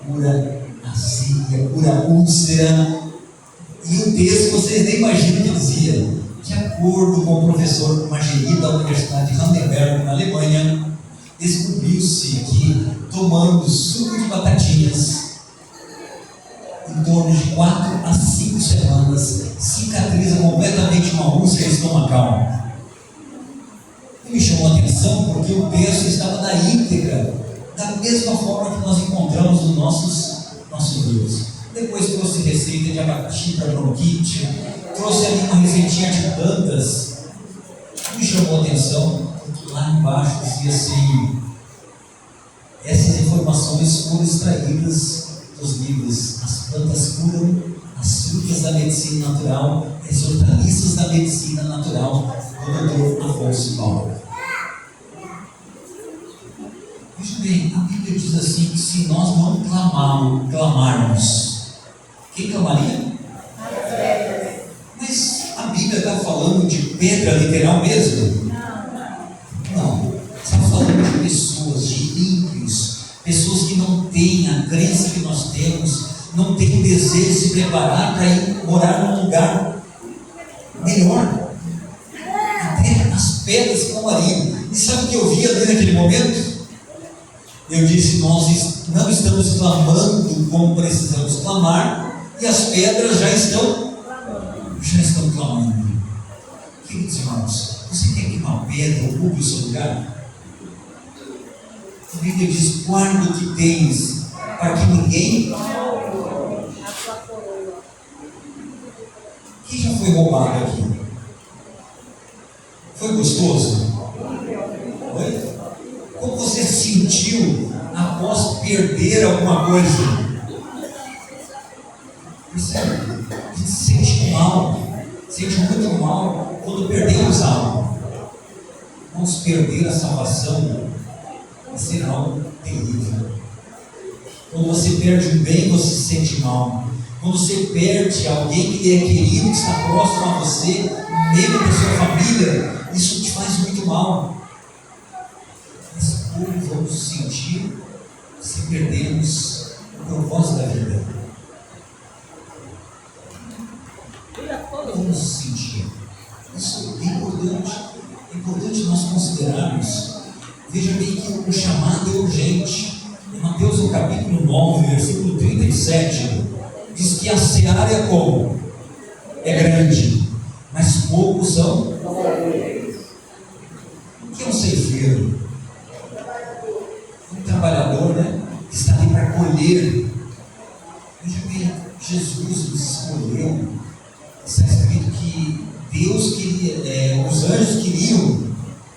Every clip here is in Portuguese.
cura azia, cura úlcera. E o texto, vocês nem imaginam o que dizia. De acordo com o professor Mageri da Universidade de Heidelberg, na Alemanha, descobriu-se que tomando suco de batatinhas, em torno de 4 a 5 semanas, cicatriza completamente uma úlcera estomacal. E me chamou a atenção porque o texto estava na íntegra, da mesma forma que nós encontramos nos nossos livros. Depois trouxe receita de abacaxi para bronquite, trouxe ali uma receitinha de plantas. Me chamou a atenção porque lá embaixo dizia assim: essas informações foram extraídas dos livros As Plantas Curam, As Frutas da Medicina Natural, As Hortaliças da Medicina Natural, do Dr. Afonso Paulo. Veja bem, a Bíblia diz assim que se nós não clamarmos, quem clamaria? Mas a Bíblia está falando de pedra literal mesmo? Não. Está falando de pessoas, de ímpios, pessoas que não têm a crença que nós temos, não têm o desejo de se preparar para ir morar num lugar melhor. Até as pedras clamariam. E sabe o que eu vi ali naquele momento? Eu disse: nós não estamos clamando como precisamos clamar, e as pedras já estão clamando. Queridos irmãos, você quer que uma pedra ocupe o seu lugar? A Bíblia diz: guarda o que tens, para que ninguém. Quem já foi roubado aqui? Foi gostoso? Foi? Como você se sentiu após perder alguma coisa? Percebe? A gente se sente mal, sente muito mal quando perdemos algo. Vamos perder a salvação, vai ser algo terrível. Quando você perde um bem, você se sente mal. Quando você perde alguém que é querido, que está próximo a você, membro da sua família, isso te faz muito mal. Mas como vamos sentir se perdemos o propósito da vida? Como nos sentir? Isso é importante. É importante nós considerarmos. Veja bem que o chamado é urgente. Em Mateus, no capítulo 9, versículo 37, diz que a seara é como? É grande, mas poucos são. O que é um ceifeiro? Um trabalhador, né? Que está ali para colher. Veja bem, Jesus nos escolheu. Está escrito que Deus queria, os anjos queriam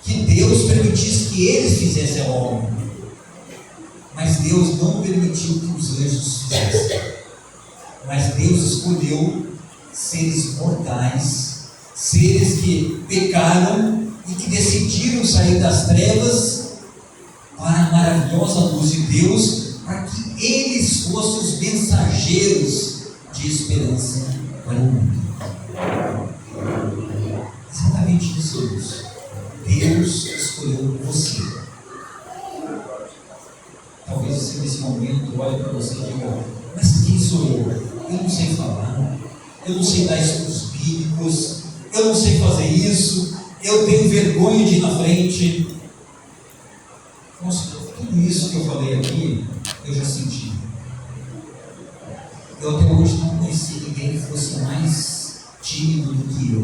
que Deus permitisse que eles fizessem a obra, mas Deus não permitiu que os anjos fizessem. Mas Deus escolheu seres mortais, seres que pecaram e que decidiram sair das trevas para a maravilhosa luz de Deus, para que eles fossem os mensageiros de esperança para o mundo. Exatamente isso, Deus. Deus escolheu você. Talvez você nesse momento olhe para você e diga: mas quem sou eu? Eu não sei falar, eu não sei dar estudos bíblicos, eu não sei fazer isso, eu tenho vergonha de ir na frente. Nossa, tudo isso que eu falei aqui, eu já senti. Eu até hoje não conheci ninguém que fosse mais tímido do que eu.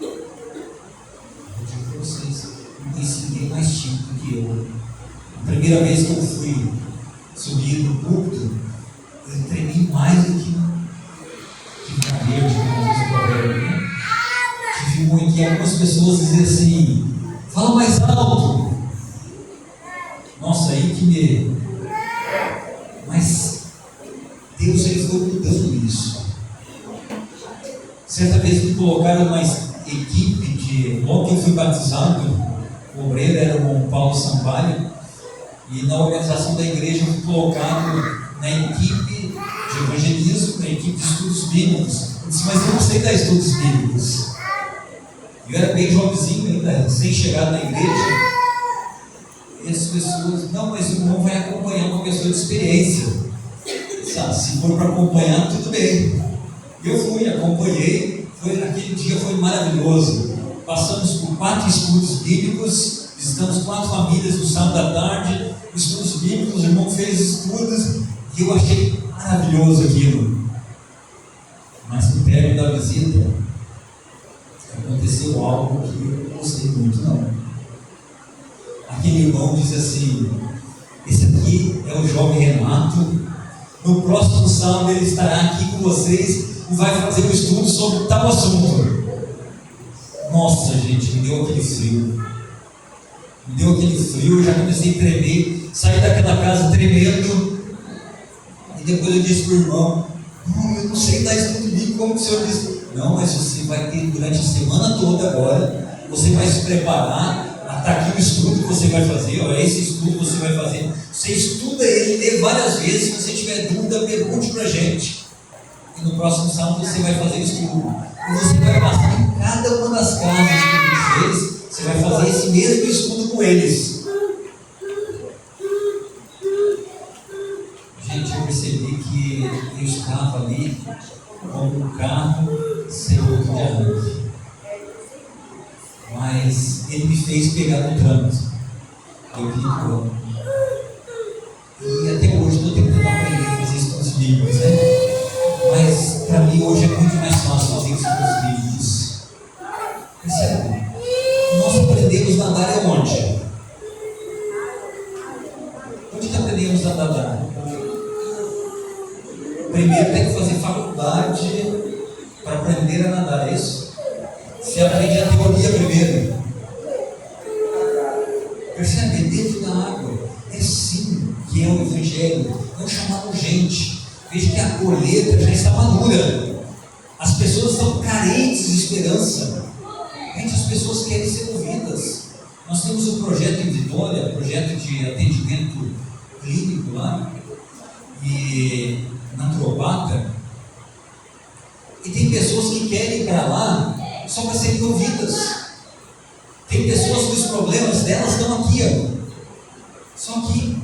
Eu digo para vocês, não conheci ninguém mais tímido do que eu. A primeira vez que eu fui subir no púlpito, eu tremi mais do que verde, como diz o provérbio, né? Tive muito que algumas pessoas dizem assim: fala mais alto. Nossa, aí que me... Mas Deus, ele foi mudando isso. Certa vez me colocaram numa equipe de... Logo que eu fui batizado, o obreiro era o Paulo Sampaio, e na organização da igreja eu fui colocado na equipe de evangelismo, na equipe de estudos bíblicos. Eu disse: mas eu não sei dar estudos bíblicos. Eu era bem jovenzinho ainda, recém-chegado na igreja. E as pessoas: não, mas o irmão vai acompanhar uma pessoa de experiência. Sabe, se for para acompanhar, tudo bem. Eu fui, acompanhei, aquele dia foi maravilhoso. Passamos por 4 estudos bíblicos, visitamos 4 famílias no sábado à tarde, estudos bíblicos, o irmão fez estudos, e eu achei maravilhoso aquilo. Mas no término da visita, aconteceu algo que eu não gostei muito, não. Aquele irmão disse assim: esse aqui é o jovem Renato, no próximo sábado ele estará aqui com vocês e vai fazer um estudo sobre tal assunto. Nossa, gente, me deu aquele frio. Eu já comecei a tremer, saí daquela casa tremendo, e depois eu disse para o irmão: eu não sei dar estudo bíblico como o senhor disse. Não, mas você vai ter durante a semana toda agora, você vai se preparar. Está aqui o estudo que você vai fazer, ó, esse estudo que você vai fazer. Você estuda ele, lê várias vezes. Se você tiver dúvida, pergunte para a gente. E no próximo sábado você vai fazer o estudo. E você vai passar em cada uma das casas que a gente fez. Você vai fazer esse mesmo estudo com eles. Gente, eu percebi que eu estava ali como um carro sem outro de arranque. Mas ele me fez pegar no trânsito. Eu vi como. E até hoje estou tentando aprender a fazer estudos bíblicos, né? Mas para mim hoje é muito mais fácil fazer estudos bíblicos. Percebe? Nós aprendemos a nadar é onde? Onde que aprendemos a nadar? Primeiro tem que fazer faculdade para aprender a nadar, é isso? Você aprende a teoria primeiro. Percebe? Dentro da água. É sim que é o Evangelho. Não chamar urgente. Veja que a colheita já está madura. As pessoas estão carentes de esperança. Gente, as pessoas querem ser ouvidas. Nós temos um projeto em Vitória, projeto de atendimento clínico lá, e naturopata. E tem pessoas que querem ir para lá só para serem ouvidas. Tem pessoas que os problemas delas estão aqui, ó. Só que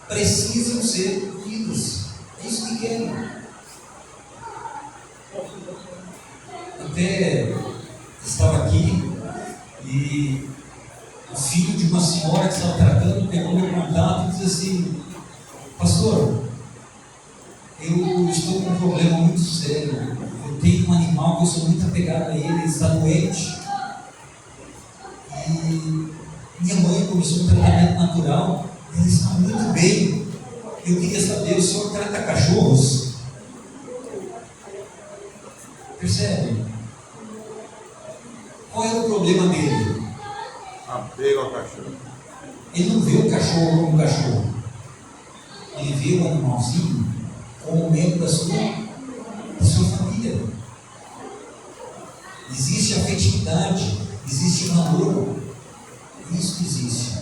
precisam ser ouvidas. É isso que querem. Até estava aqui e o filho de uma senhora que estava tratando pegou meu contato e disse assim: pastor, eu estou com um problema muito sério. Eu tenho um animal que eu sou muito apegado a ele está doente. E minha mãe começou um tratamento natural, ela está muito bem. Eu queria saber, o senhor trata cachorros? Percebe? Qual é o problema dele? Apego ao cachorro. Ele não vê o cachorro como um cachorro. Ele vê o animalzinho como um membro da sua família. Existe afetividade, existe valor. Isso existe.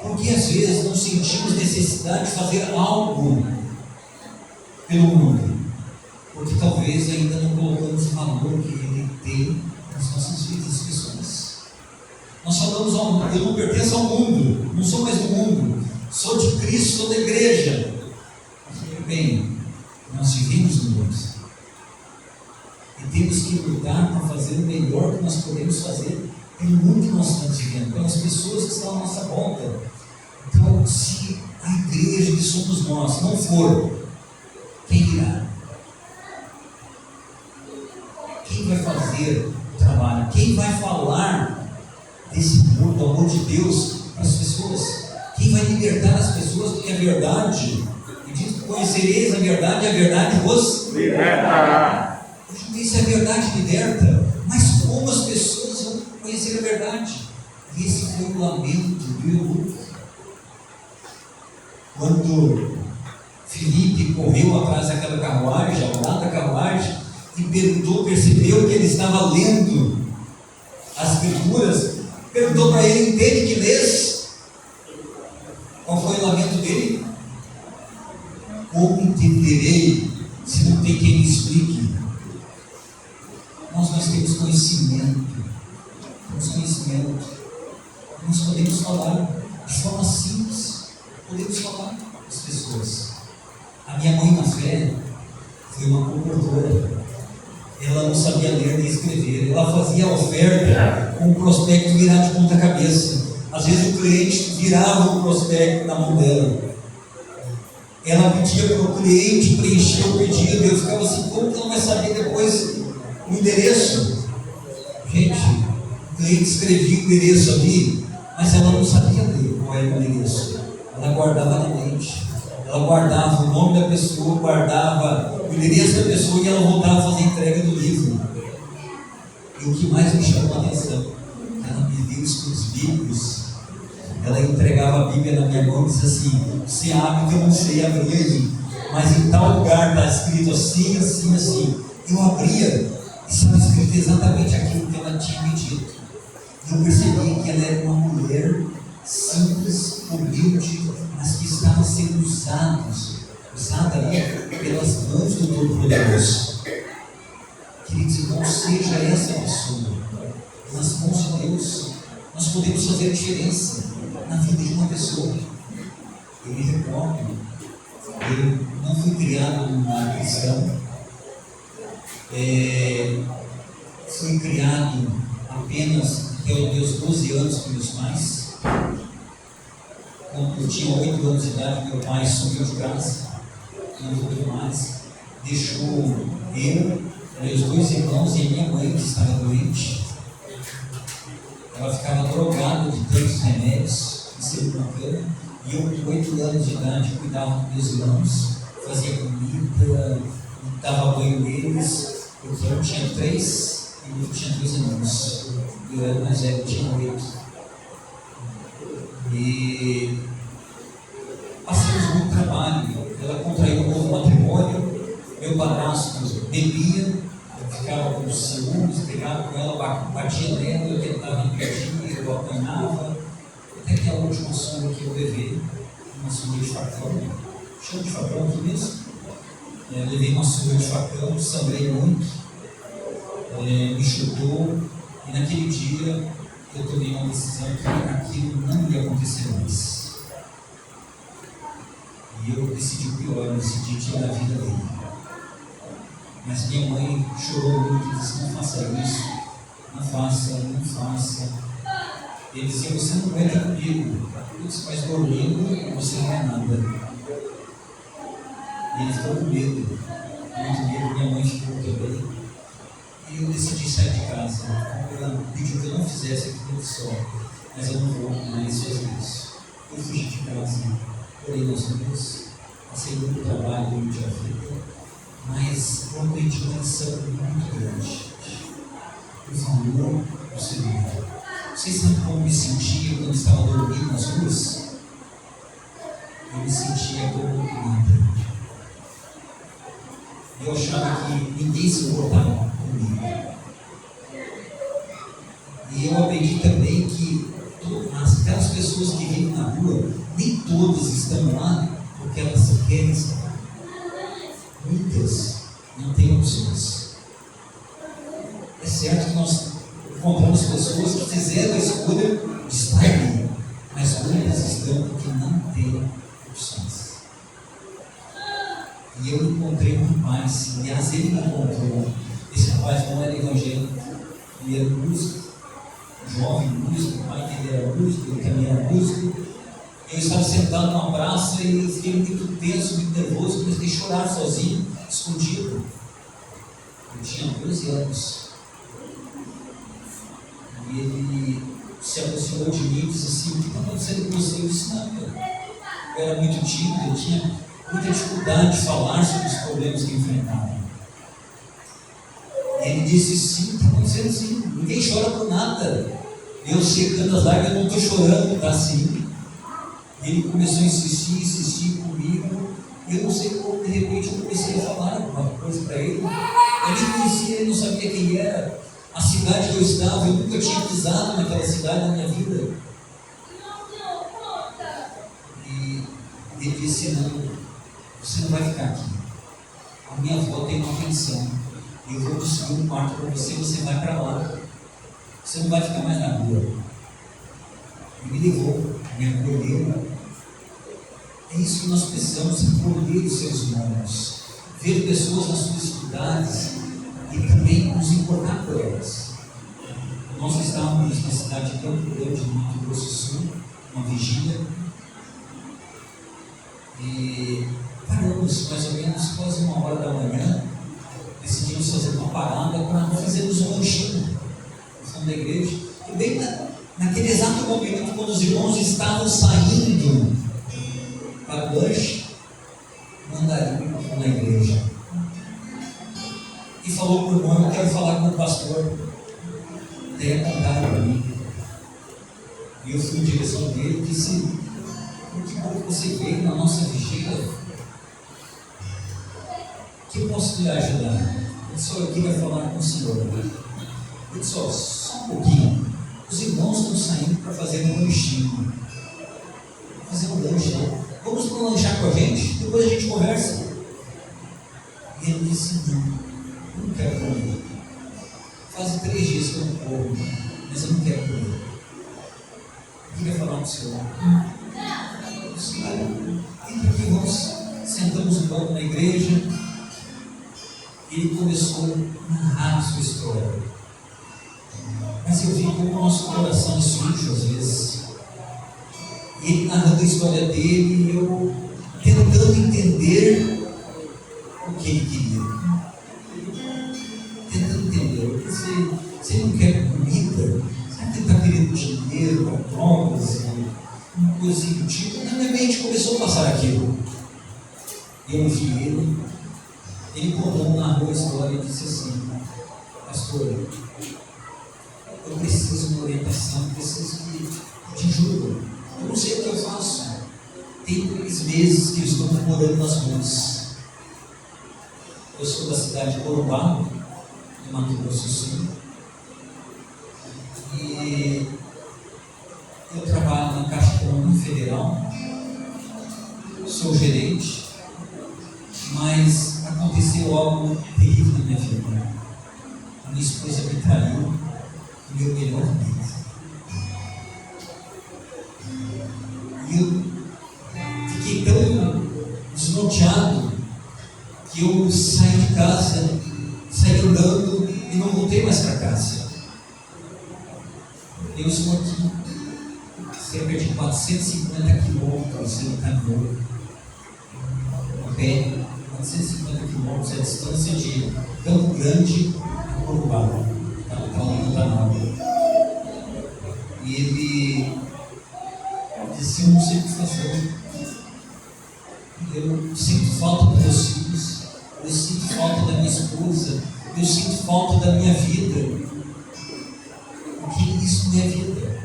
Porque às vezes não sentimos necessidade de fazer algo pelo mundo. Porque talvez ainda não colocamos o valor que ele tem nas nossas vidas, as pessoas. Nós falamos ao mundo: eu não pertenço ao mundo, não sou mais do mundo, sou de Cristo, sou da igreja. Bem, nós vivemos no mundo. E temos que lutar para fazer o melhor que nós podemos fazer pelo mundo que nós estamos vivendo, pelas pessoas que estão à nossa volta. Então, se a igreja que somos nós não for, quem irá? Quem vai fazer o trabalho? Quem vai falar desse amor, do amor de Deus para as pessoas? Quem vai libertar as pessoas? Porque a verdade, e diz que conhecereis a verdade vos Libertará. Eu já disse, a verdade liberta, mas como as pessoas vão conhecer a verdade? E esse foi o lamento, viu? Quando Filipe correu atrás daquela carruagem, ao lado da carruagem, e percebeu que ele estava lendo as escrituras, perguntou para ele: entende que lês? Qual foi o lamento dele? Como entenderei se não tem quem me explique? Nós temos conhecimento. Temos conhecimento. Nós podemos falar de forma simples. Podemos falar com as pessoas. A minha mãe na fé foi uma consultora. Ela não sabia ler nem escrever. Ela fazia a oferta com o prospecto virado de ponta cabeça. Às vezes o cliente virava o prospecto na mão dela. Ela pedia para o cliente preencher o pedido. Eu ficava assim, como que ela vai saber depois o endereço? Gente, o cliente escrevia o endereço ali, mas ela não sabia ler qual era o endereço. Ela guardava na mente. Ela guardava o nome da pessoa, guardava o endereço da pessoa e ela voltava a fazer a entrega do livro. E o que mais me chamou a atenção, ela me deu estudos bíblicos. Ela entregava a Bíblia na minha mão e dizia assim: você abre que eu não sei abrir aí, mas em tal lugar está escrito assim, assim, assim. Eu abria e estava escrito exatamente aquilo que ela tinha me dito. Eu percebi que ela era uma mulher simples, humilde, mas que estava sendo usada pelas mãos do Todo-Poderoso. Queridos irmãos, seja essa pessoa. Nas mãos de Deus, nós podemos fazer a diferença na vida de uma pessoa. Eu me recordo, eu não fui criado numa cristão, fui criado apenas até os meus 12 anos com meus pais. Quando eu tinha 8 anos de idade, meu pai sumiu de casa, não voltou mais, deixou eu, meus 2 irmãos e a minha mãe, que estava doente. Ela ficava drogada de tantos remédios, sempre na cama, e eu com 8 anos de idade cuidava dos meus irmãos, fazia comida, dava banho neles, porque eu tinha 3 e eu tinha 2 irmãos. Eu era mais velho, eu tinha 8. E passamos muito trabalho. Ela contraiu um novo matrimônio, meu padrasto bebia, eu ficava com ciúmes, brigava com ela, batia nela, eu tentava impedir, eu apanhava, até que a última surra que eu levei, uma surra de facão, chama de facão aqui mesmo, levei uma surra de facão, sangrei muito, me chutou, e naquele dia eu tomei uma decisão que aquilo não ia acontecer mais. E eu decidi o pior, eu decidi tirar a vida dele. Mas minha mãe chorou muito e disse: não faça isso, não faça, não faça. Ele dizia: você não vai ter comigo. Eu disse: mas dormindo você não é nada. E ele ficou com medo, muito medo. Minha mãe ficou também. E eu decidi sair de casa. Ela pediu que eu não fizesse aquilo só, mas eu não vou mais fazer isso. Eu fugi de casa, orei nas ruas, passei muito trabalho durante a vida, mas eu aprendi uma lição muito grande. O valor do Senhor. Vocês sabem como me sentia quando estava dormindo nas ruas? Eu me sentia como nada. Eu achava que ninguém se importava comigo. E eu aprendi também que aquelas pessoas que vivem na rua, nem todas estão lá porque elas querem estar. Muitas não têm opções. É certo que nós encontramos pessoas que fizeram a escolha de estar ali, mas muitas estão porque não têm opções. E eu encontrei um rapaz, aliás, ele me encontrou. Esse rapaz não era evangélico, ele era músico, jovem músico, o pai dele era músico, ele também era músico. Eu estava sentado numa praça e eu fiquei muito tenso, muito nervoso, comecei a chorar sozinho, escondido. Eu tinha 12 anos. E ele se aproximou de mim e disse assim: o que está acontecendo com você? Eu disse: não, eu era muito tímido, eu tinha muita dificuldade de falar sobre os problemas que enfrentava. E ele disse: sim, está acontecendo sim, ninguém chora por nada. Eu secando as lágrimas, eu não estou chorando, está assim. E ele começou a insistir comigo. E eu não sei como, de repente, eu comecei a falar alguma coisa para ele. Ele me conhecia, ele não sabia quem era, a cidade que eu estava. Eu nunca tinha pisado naquela cidade na minha vida. E ele disse: não, você não vai ficar aqui. A minha avó tem uma pensão. Eu vou construir um quarto para você, você vai para lá. Você não vai ficar mais na rua. Ele me levou, me acolheu. É isso que nós precisamos, acolher os seres humanos, ver pessoas nas suas dificuldades e também nos importar por elas. Nós estávamos na cidade de Campo Grande, no Mato Grosso do Sul, uma vigília, e paramos mais ou menos quase 1h da manhã, decidimos fazer uma parada para fazermos um lanchinho no fundo da igreja, e bem naquele exato momento, quando os irmãos estavam saindo para o lanche, mandaram na igreja e falou para o irmão: eu quero falar com o pastor. Daí apontaram para mim e eu fui em direção dele e disse: que bom que você veio na nossa vigília, que eu posso lhe ajudar? Eu só aqui vai falar com o senhor. Eu disse: só um pouquinho, os irmãos estão saindo para fazer um lanchinho, fazer um lanche, né? Vamos para lanchar com a gente, depois a gente conversa. E ele disse: não quero comer. Faz 3 dias que eu não como, mas eu não quero comer. Eu queria falar com o senhor. Eu disse: entra aqui, vamos. Sentamos no banco na igreja. E ele começou a narrar a sua história. Mas eu vi como o nosso coração é sujo às vezes. Ele narrando a história dele e eu tentando entender o que ele queria. Tentando entender. Se ele não quer comida, será que ele está querendo dinheiro, drogas e coisa do tipo? Na minha mente começou a passar aquilo. Eu ouvi ele contando, narrou a história e disse assim: pastor, eu preciso de uma orientação, preciso de ajuda. Eu não sei o que eu faço. Tem 3 meses que eu estou morando nas ruas. Eu sou da cidade de Corumbá, no Mato Grosso do Sul. E eu trabalho na Caixa Econômica Federal. Sou gerente. Mas aconteceu algo terrível na minha vida. A minha esposa me traiu, o meu melhor amigo. E eu fiquei tão desnorteado que eu saí de casa, saí andando e não voltei mais para casa. Eu estou aqui, cerca de 450 quilômetros no caminhão, a pé, 450 quilômetros é a distância de Campo Grande a Corumbá, capital do Pantanal. E ele disse: eu não sei o que fazer. Eu sinto falta dos meus filhos, eu sinto falta da minha esposa, eu sinto falta da minha vida. Porque isso não é vida.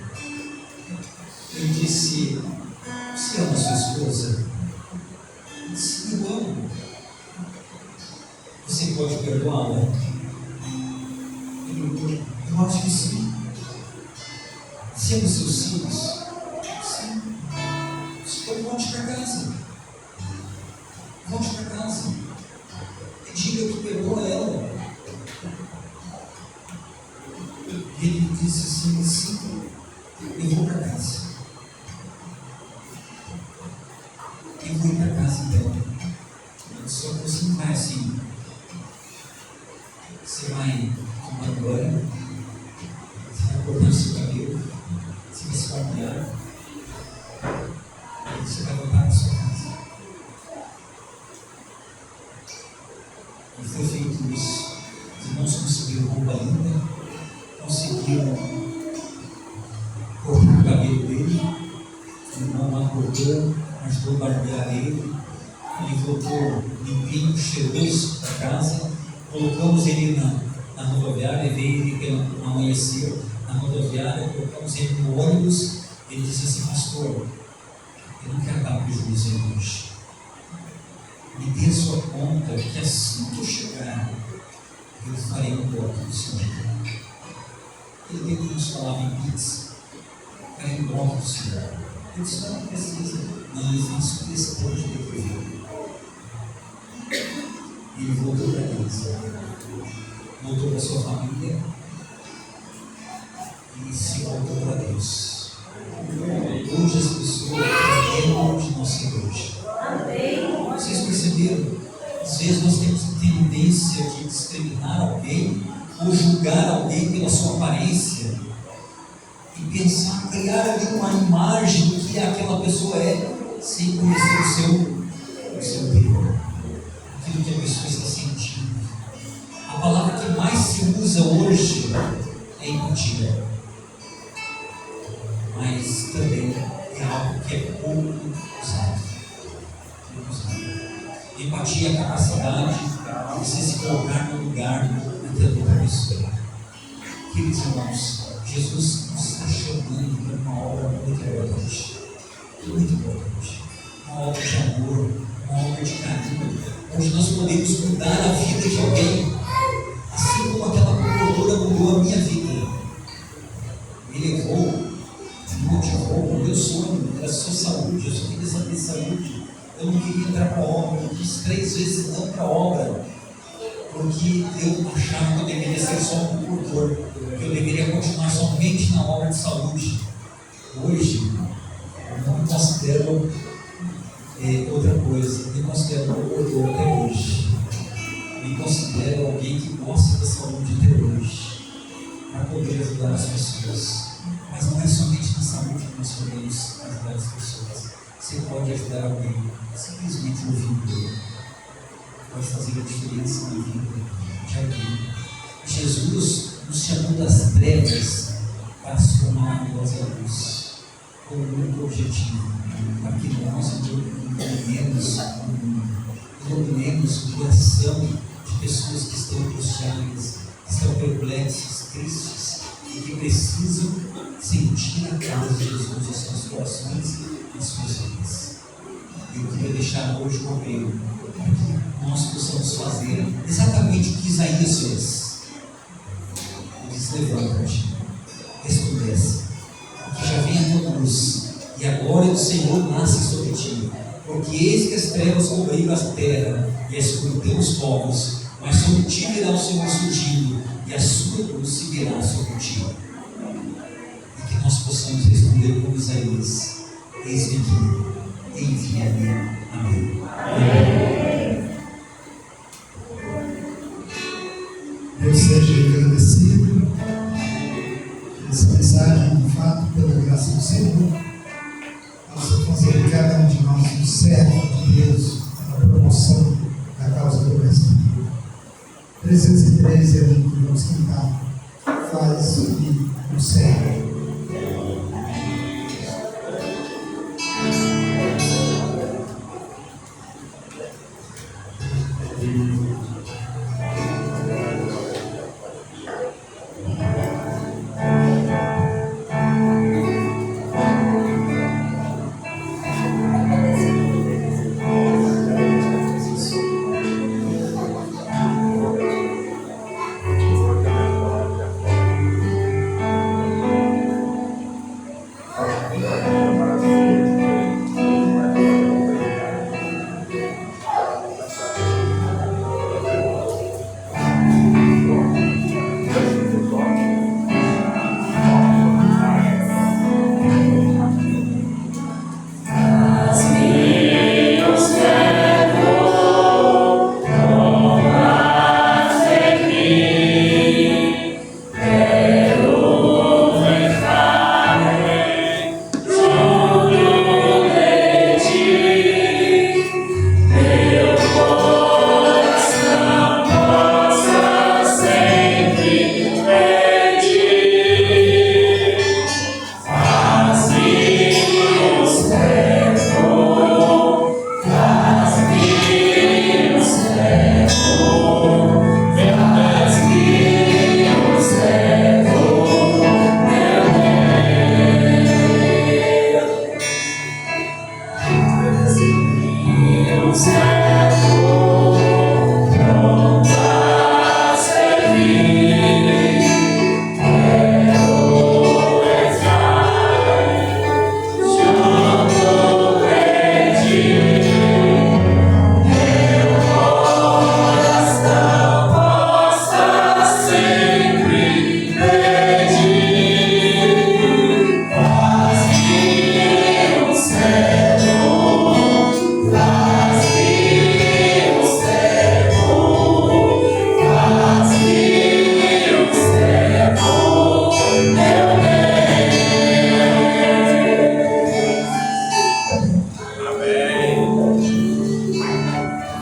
Eu disse: você ama sua esposa? Eu disse: eu amo. Você pode perdoá-la? Eu acho que sim. Você ama seus filhos? Sim. Então volte para casa. Volte para casa. E diga que perdoa ela. E ele disse assim: sim, eu vou para casa. Eu vou ir para casa então. Só que você não vai assim. Você vai tomar banho, você vai cortar o seu cabelo, você vai se barbear, e você vai voltar para sua casa. E foi feito isso. Os irmãos conseguiram roupa linda, conseguiram cortar o cabelo dele, o irmão lá cortou, ajudou a barbear ele voltou limpinho, cheiroso para casa. Colocamos ele na rodoviária, levei ele pelo amanhecer na rodoviária, colocamos ele no ônibus. Ele disse assim: pastor, eu não quero dar prejuízo aí hoje. Me dê sua conta que assim que eu chegar, eu farei um voto do Senhor. Ele veio que nos falava em pizza, farei um voto do Senhor. Eu disse: não precisa, não, eu faço questão de devolver. Ele voltou para casa, voltou para sua família e se voltou para Deus. Hoje as pessoas lembram de nós hoje. brasileiro, às vezes nós temos tendência de discriminar alguém ou julgar alguém pela sua aparência e pensar, criar ali uma imagem do que aquela pessoa é, sem conhecer o seu interior, aquilo que a pessoa está sentindo. A palavra que mais se usa hoje é empatia, mas também é algo que é pouco usado. Empatia é a capacidade de você se colocar no lugar daquela outra pessoa. Queridos irmãos, Jesus nos está chamando para uma obra muito importante. Muito importante. Uma obra de amor, uma obra de carinho, onde nós podemos mudar a vida de alguém, assim como aquela promotora mudou a minha vida. Me levou, me motivou, o meu sonho era só saúde, eu só queria saber de saúde. Eu não queria entrar para a obra, eu quis 3 vezes não para a obra, porque eu achava que eu deveria ser só um promotor, que eu deveria continuar somente na obra de saúde. Hoje, eu não me considero outra coisa, eu me considero promotor até hoje. Me considero alguém que gosta da saúde até hoje, para poder ajudar as pessoas. Mas não é somente na saúde que nós podemos ajudar as pessoas. Você pode ajudar alguém simplesmente ouvindo ele. Pode fazer a diferença na vida de alguém. Jesus nos chamou das trevas para se tornar uma gloriosa luz, com um único objetivo, para que nós iluminemos o coração de pessoas que estão angustiadas, que estão perplexas, tristes e que precisam sentir a casa de Jesus em seus corações e suas vidas. Eu queria deixar hoje com ele para que nós possamos fazer exatamente o que Isaías fez. Ele disse: levanta-te, resplandece, porque já vem a tua luz, e a glória do Senhor nasce sobre ti. Porque eis que as trevas cobriram a terra e a escuridão os povos, mas sobre ti virá o Senhor surgindo, e a sua luz se virá sobre ti. E que nós possamos responder como Isaías: eis-me aqui, envia-me. Amém. Deus seja agradecido essa mensagem, de fato, pela graça do Senhor, possa fazer de cada um de nós um servo de Deus na promoção da causa do Mestre. 313 é ali que vamos cantar. Faz um servo.